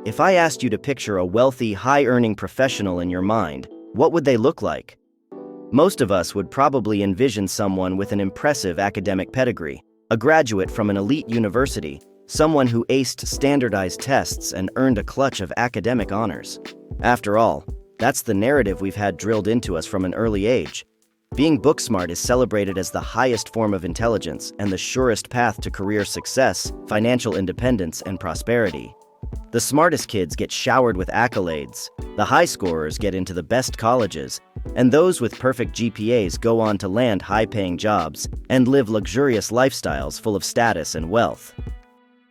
If I asked you to picture a wealthy, high-earning professional in your mind, what would they look like? Most of us would probably envision someone with an impressive academic pedigree, a graduate from an elite university, someone who aced standardized tests and earned a clutch of academic honors. After all, that's the narrative we've had drilled into us from an early age. Being book-smart is celebrated as the highest form of intelligence and the surest path to career success, financial independence, and prosperity. The smartest kids get showered with accolades, the high scorers get into the best colleges, and those with perfect GPAs go on to land high-paying jobs and live luxurious lifestyles full of status and wealth.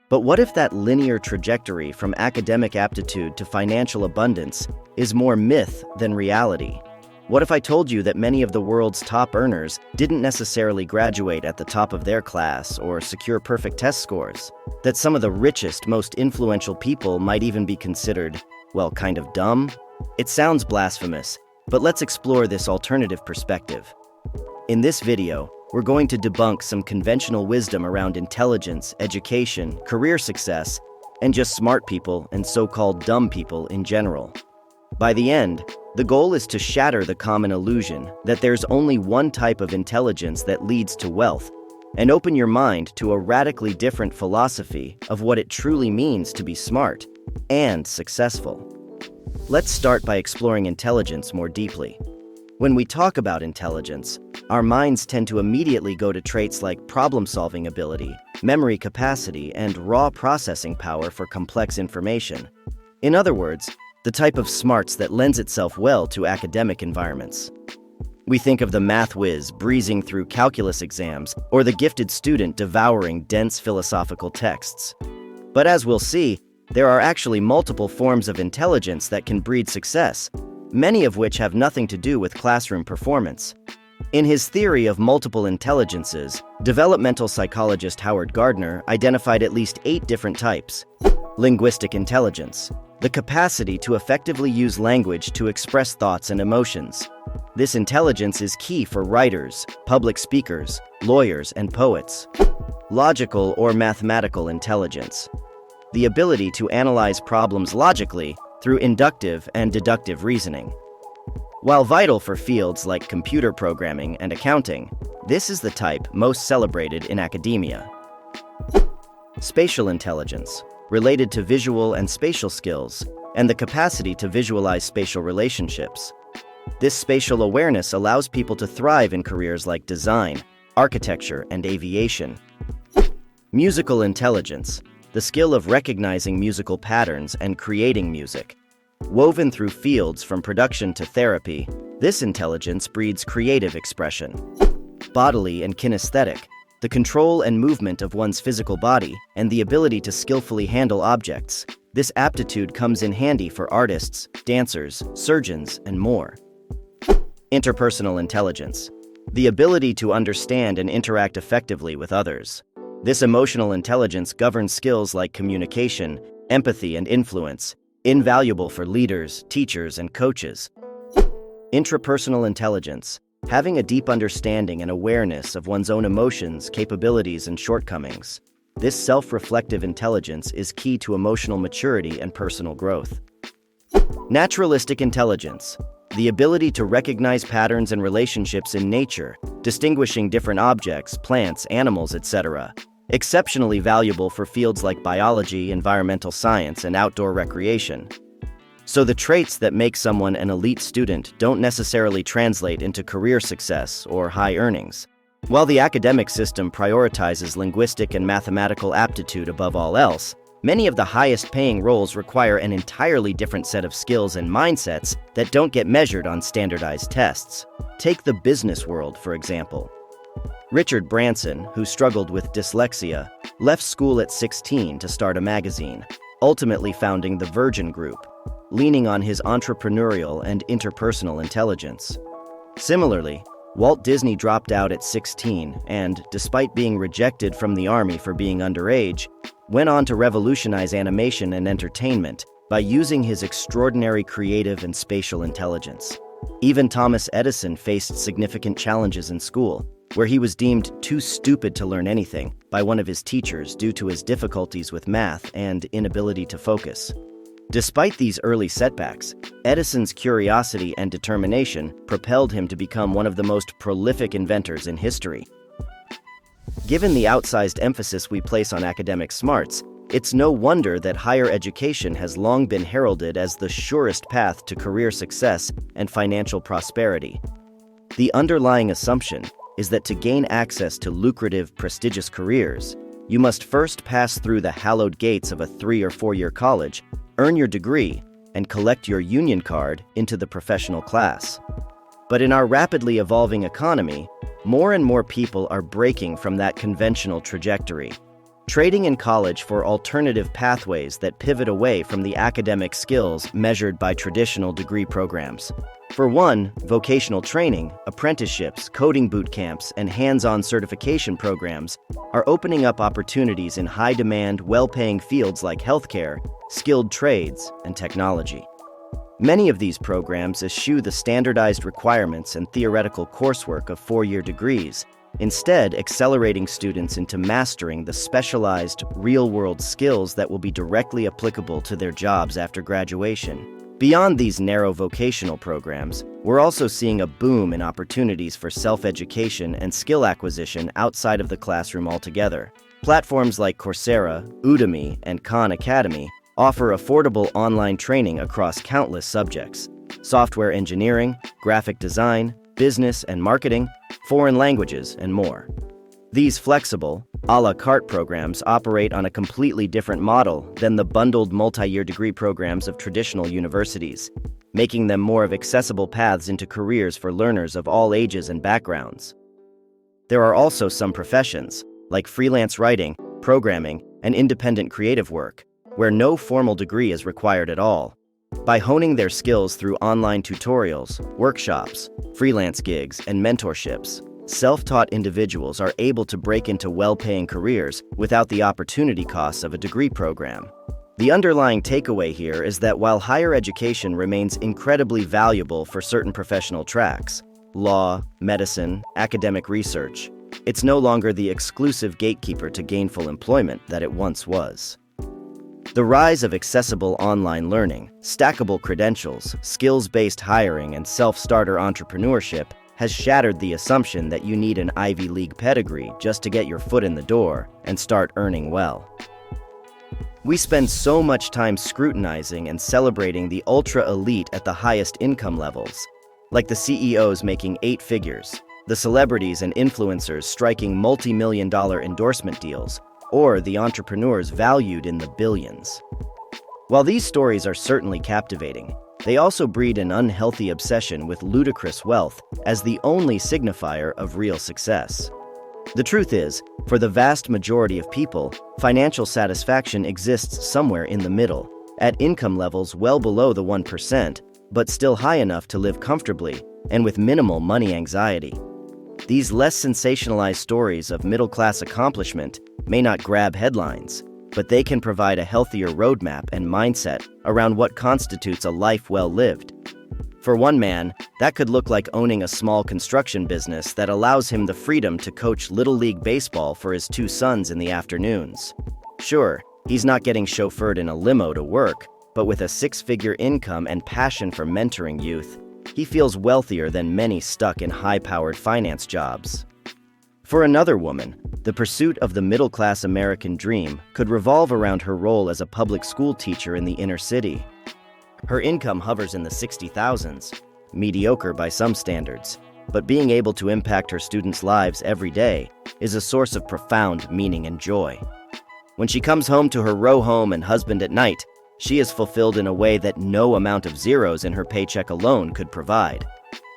But what if that linear trajectory from academic aptitude to financial abundance is more myth than reality? What if I told you that many of the world's top earners didn't necessarily graduate at the top of their class or secure perfect test scores? That some of the richest, most influential people might even be considered, well, kind of dumb? It sounds blasphemous, but let's explore this alternative perspective. In this video, we're going to debunk some conventional wisdom around intelligence, education, career success, and just smart people and so-called dumb people in general. By the end, the goal is to shatter the common illusion that there's only one type of intelligence that leads to wealth, and open your mind to a radically different philosophy of what it truly means to be smart and successful. Let's start by exploring intelligence more deeply. When we talk about intelligence, our minds tend to immediately go to traits like problem-solving ability, memory capacity, and raw processing power for complex information. In other words, the type of smarts that lends itself well to academic environments. We think of the math whiz breezing through calculus exams or the gifted student devouring dense philosophical texts. But as we'll see, there are actually multiple forms of intelligence that can breed success, many of which have nothing to do with classroom performance. In his theory of multiple intelligences, developmental psychologist Howard Gardner identified at least 8 different types. Linguistic intelligence, the capacity to effectively use language to express thoughts and emotions. This intelligence is key for writers, public speakers, lawyers, and poets. Logical or mathematical intelligence, the ability to analyze problems logically through inductive and deductive reasoning. While vital for fields like computer programming and accounting, this is the type most celebrated in academia. Spatial intelligence, related to visual and spatial skills, and the capacity to visualize spatial relationships. This spatial awareness allows people to thrive in careers like design, architecture, and aviation. Musical intelligence, the skill of recognizing musical patterns and creating music. Woven through fields from production to therapy, this intelligence breeds creative expression. Bodily and kinesthetic, the control and movement of one's physical body, and the ability to skillfully handle objects. This aptitude comes in handy for artists, dancers, surgeons, and more. Interpersonal intelligence, the ability to understand and interact effectively with others. This emotional intelligence governs skills like communication, empathy, and influence, invaluable for leaders, teachers, and coaches. Intrapersonal intelligence, having a deep understanding and awareness of one's own emotions, capabilities, and shortcomings. This self-reflective intelligence is key to emotional maturity and personal growth. Naturalistic intelligence, the ability to recognize patterns and relationships in nature, distinguishing different objects, plants, animals, etc. Exceptionally valuable for fields like biology, environmental science, and outdoor recreation. So the traits that make someone an elite student don't necessarily translate into career success or high earnings. While the academic system prioritizes linguistic and mathematical aptitude above all else, many of the highest-paying roles require an entirely different set of skills and mindsets that don't get measured on standardized tests. Take the business world, for example. Richard Branson, who struggled with dyslexia, left school at 16 to start a magazine, ultimately founding the Virgin Group, leaning on his entrepreneurial and interpersonal intelligence. Similarly, Walt Disney dropped out at 16 and, despite being rejected from the army for being underage, went on to revolutionize animation and entertainment by using his extraordinary creative and spatial intelligence. Even Thomas Edison faced significant challenges in school, where he was deemed too stupid to learn anything by one of his teachers due to his difficulties with math and inability to focus. Despite these early setbacks, Edison's curiosity and determination propelled him to become one of the most prolific inventors in history. Given the outsized emphasis we place on academic smarts, it's no wonder that higher education has long been heralded as the surest path to career success and financial prosperity. The underlying assumption is that to gain access to lucrative, prestigious careers, you must first pass through the hallowed gates of a 3- or 4-year college, earn your degree, and collect your union card into the professional class. But in our rapidly evolving economy, more and more people are breaking from that conventional trajectory, trading in college for alternative pathways that pivot away from the academic skills measured by traditional degree programs. For one, vocational training, apprenticeships, coding boot camps, and hands-on certification programs are opening up opportunities in high-demand, well-paying fields like healthcare, skilled trades, and technology. Many of these programs eschew the standardized requirements and theoretical coursework of 4-year degrees, instead accelerating students into mastering the specialized, real-world skills that will be directly applicable to their jobs after graduation. Beyond these narrow vocational programs, we're also seeing a boom in opportunities for self-education and skill acquisition outside of the classroom altogether. Platforms like Coursera, Udemy, and Khan Academy offer affordable online training across countless subjects: software engineering, graphic design, business and marketing, foreign languages, and more. These flexible, a la carte programs operate on a completely different model than the bundled multi-year degree programs of traditional universities, making them more of accessible paths into careers for learners of all ages and backgrounds. There are also some professions, like freelance writing, programming, and independent creative work, where no formal degree is required at all. By honing their skills through online tutorials, workshops, freelance gigs, and mentorships, self-taught individuals are able to break into well-paying careers without the opportunity costs of a degree program. The underlying takeaway here is that while higher education remains incredibly valuable for certain professional tracks, law, medicine, academic research, it's no longer the exclusive gatekeeper to gainful employment that it once was. The rise of accessible online learning, stackable credentials, skills-based hiring, and self-starter entrepreneurship has shattered the assumption that you need an Ivy League pedigree just to get your foot in the door and start earning well. We spend so much time scrutinizing and celebrating the ultra-elite at the highest income levels, like the CEOs making 8 figures, the celebrities and influencers striking multi-million-dollar endorsement deals, or the entrepreneurs valued in the billions. While these stories are certainly captivating, they also breed an unhealthy obsession with ludicrous wealth as the only signifier of real success. The truth is, for the vast majority of people, financial satisfaction exists somewhere in the middle, at income levels well below the 1%, but still high enough to live comfortably and with minimal money anxiety. These less sensationalized stories of middle-class accomplishment may not grab headlines, but they can provide a healthier roadmap and mindset around what constitutes a life well lived. For one man, that could look like owning a small construction business that allows him the freedom to coach Little League baseball for his 2 sons in the afternoons. Sure, he's not getting chauffeured in a limo to work, but with a 6-figure income and passion for mentoring youth, he feels wealthier than many stuck in high-powered finance jobs. For another woman, the pursuit of the middle-class American dream could revolve around her role as a public school teacher in the inner city. Her income hovers in the 60,000s, mediocre by some standards, but being able to impact her students' lives every day is a source of profound meaning and joy. When she comes home to her row home and husband at night, she is fulfilled in a way that no amount of zeros in her paycheck alone could provide.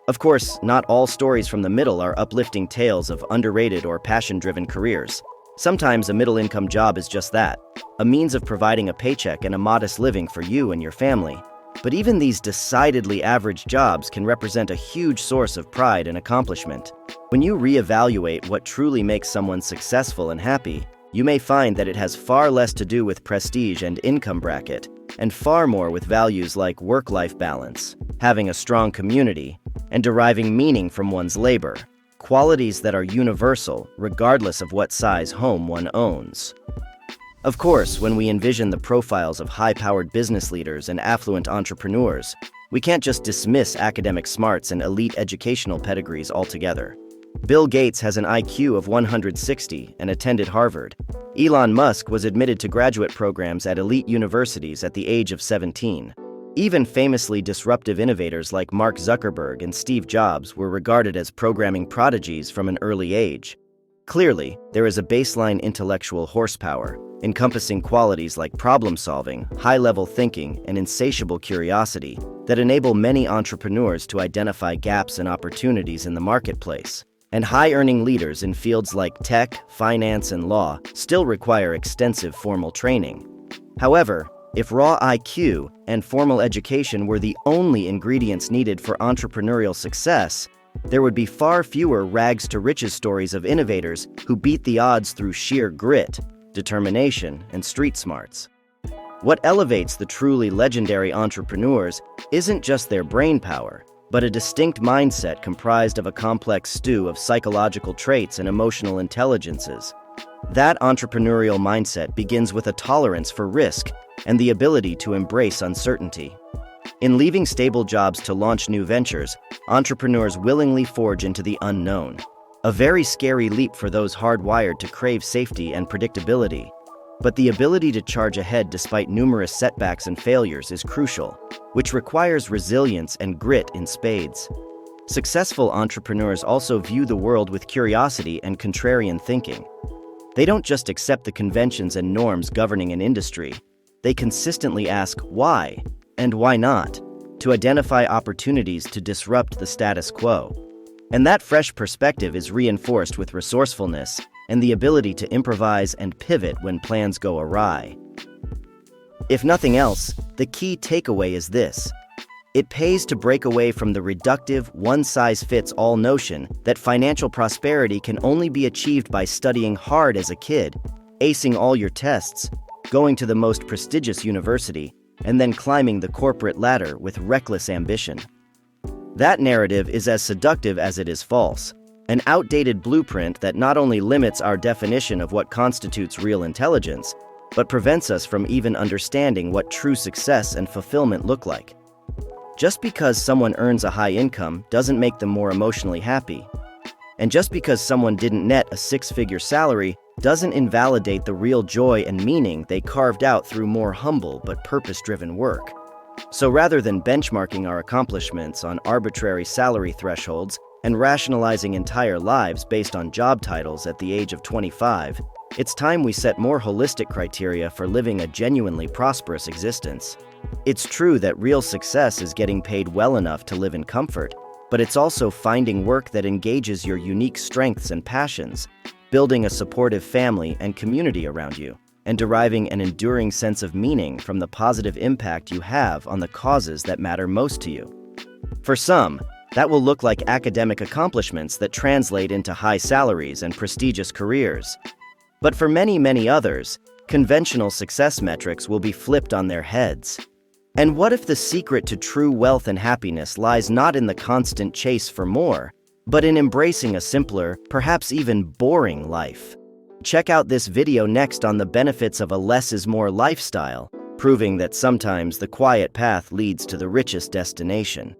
Of course, not all stories from the middle are uplifting tales of underrated or passion-driven careers. Sometimes a middle-income job is just that, a means of providing a paycheck and a modest living for you and your family. But even these decidedly average jobs can represent a huge source of pride and accomplishment. When you reevaluate what truly makes someone successful and happy, you may find that it has far less to do with prestige and income bracket, and far more with values like work-life balance, having a strong community, and deriving meaning from one's labor, qualities that are universal regardless of what size home one owns. Of course, when we envision the profiles of high-powered business leaders and affluent entrepreneurs, we can't just dismiss academic smarts and elite educational pedigrees altogether. Bill Gates has an IQ of 160 and attended Harvard. Elon Musk was admitted to graduate programs at elite universities at the age of 17. Even famously disruptive innovators like Mark Zuckerberg and Steve Jobs were regarded as programming prodigies from an early age. Clearly, there is a baseline intellectual horsepower, encompassing qualities like problem-solving, high-level thinking, and insatiable curiosity that enable many entrepreneurs to identify gaps and opportunities in the marketplace. And high-earning leaders in fields like tech, finance, and law still require extensive formal training. However, if raw IQ and formal education were the only ingredients needed for entrepreneurial success, there would be far fewer rags-to-riches stories of innovators who beat the odds through sheer grit, determination, and street smarts. What elevates the truly legendary entrepreneurs isn't just their brain power, but a distinct mindset comprised of a complex stew of psychological traits and emotional intelligences. That entrepreneurial mindset begins with a tolerance for risk and the ability to embrace uncertainty. In leaving stable jobs to launch new ventures, entrepreneurs willingly forge into the unknown. A very scary leap for those hardwired to crave safety and predictability. But the ability to charge ahead despite numerous setbacks and failures is crucial, which requires resilience and grit in spades. Successful entrepreneurs also view the world with curiosity and contrarian thinking. They don't just accept the conventions and norms governing an industry. They consistently ask why and why not to identify opportunities to disrupt the status quo. And that fresh perspective is reinforced with resourcefulness and the ability to improvise and pivot when plans go awry. If nothing else, the key takeaway is this: it pays to break away from the reductive, one-size-fits-all notion that financial prosperity can only be achieved by studying hard as a kid, acing all your tests, going to the most prestigious university, and then climbing the corporate ladder with reckless ambition. That narrative is as seductive as it is false, an outdated blueprint that not only limits our definition of what constitutes real intelligence, but prevents us from even understanding what true success and fulfillment look like. Just because someone earns a high income doesn't make them more emotionally happy. And just because someone didn't net a six-figure salary doesn't invalidate the real joy and meaning they carved out through more humble but purpose-driven work. So rather than benchmarking our accomplishments on arbitrary salary thresholds and rationalizing entire lives based on job titles at the age of 25, it's time we set more holistic criteria for living a genuinely prosperous existence. It's true that real success is getting paid well enough to live in comfort, but it's also finding work that engages your unique strengths and passions, building a supportive family and community around you, and deriving an enduring sense of meaning from the positive impact you have on the causes that matter most to you. For some, that will look like academic accomplishments that translate into high salaries and prestigious careers. But for many, many others, conventional success metrics will be flipped on their heads. And what if the secret to true wealth and happiness lies not in the constant chase for more, but in embracing a simpler, perhaps even boring life? Check out this video next on the benefits of a less is more lifestyle, proving that sometimes the quiet path leads to the richest destination.